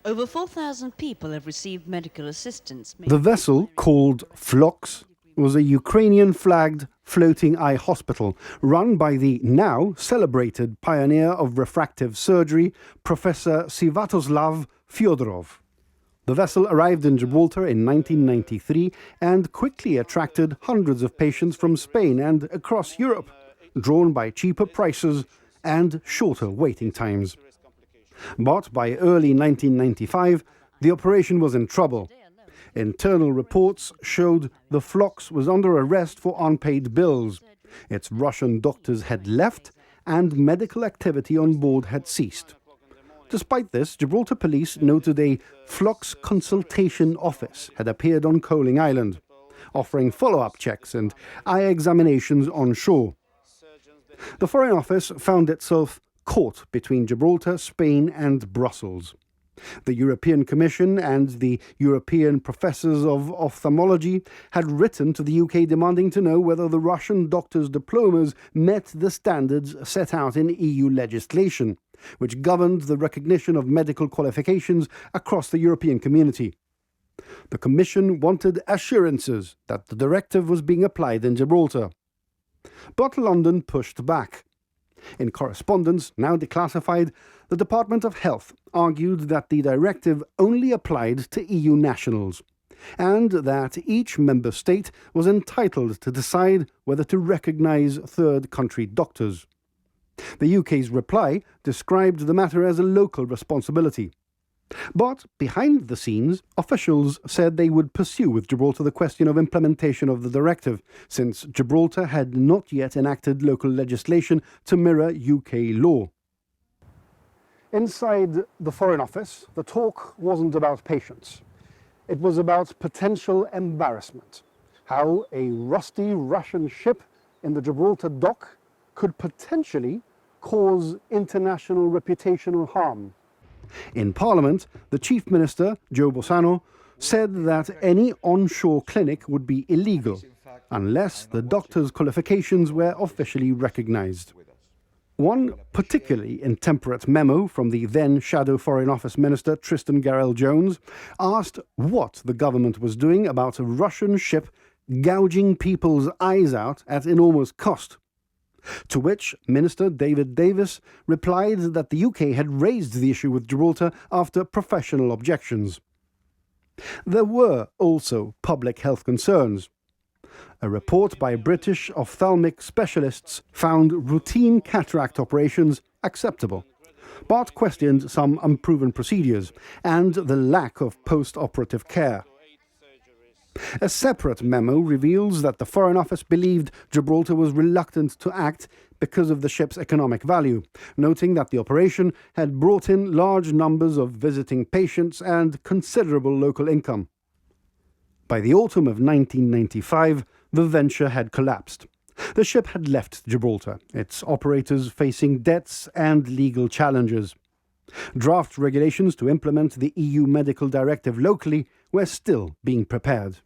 Over 4,000 people have received medical assistance. The vessel, called FLOKS, was a Ukrainian-flagged floating eye hospital run by the now celebrated pioneer of refractive surgery, Professor Sviatoslav Fyodorov. The vessel arrived in Gibraltar in 1993 and quickly attracted hundreds of patients from Spain and across Europe, drawn by cheaper prices and shorter waiting times. But by early 1995, the operation was in trouble. Internal reports showed the FLOKS was under arrest for unpaid bills. Its Russian doctors had left and medical activity on board had ceased. Despite this, Gibraltar police noted a FLOKS consultation office had appeared on Coaling Island, offering follow-up checks and eye examinations on shore. The Foreign Office found itself caught between Gibraltar, Spain and Brussels. The European Commission and the European Professors of Ophthalmology had written to the UK demanding to know whether the Russian doctors' diplomas met the standards set out in EU legislation, which governed the recognition of medical qualifications across the European community. The Commission wanted assurances that the directive was being applied in Gibraltar. But London pushed back. In correspondence, now declassified, the Department of Health argued that the directive only applied to EU nationals, and that each member state was entitled to decide whether to recognise third country doctors. The UK's reply described the matter as a local responsibility. But behind the scenes, officials said they would pursue with Gibraltar the question of implementation of the directive, since Gibraltar had not yet enacted local legislation to mirror UK law. Inside the Foreign Office, the talk wasn't about patients. It was about potential embarrassment. How a rusty Russian ship in the Gibraltar dock could potentially cause international reputational harm. In Parliament, the Chief Minister, Joe Bossano, said that any onshore clinic would be illegal unless the doctor's qualifications were officially recognised. One particularly intemperate memo from the then Shadow Foreign Office Minister Tristan Garel-Jones asked what the government was doing about a Russian ship gouging people's eyes out at enormous cost. To which Minister David Davis replied that the UK had raised the issue with Gibraltar after professional objections. There were also public health concerns. A report by British ophthalmic specialists found routine cataract operations acceptable, but questioned some unproven procedures and the lack of post-operative care. A separate memo reveals that the Foreign Office believed Gibraltar was reluctant to act because of the ship's economic value, noting that the operation had brought in large numbers of visiting patients and considerable local income. By the autumn of 1995, the venture had collapsed. The ship had left Gibraltar, its operators facing debts and legal challenges. Draft regulations to implement the EU medical directive locally were still being prepared.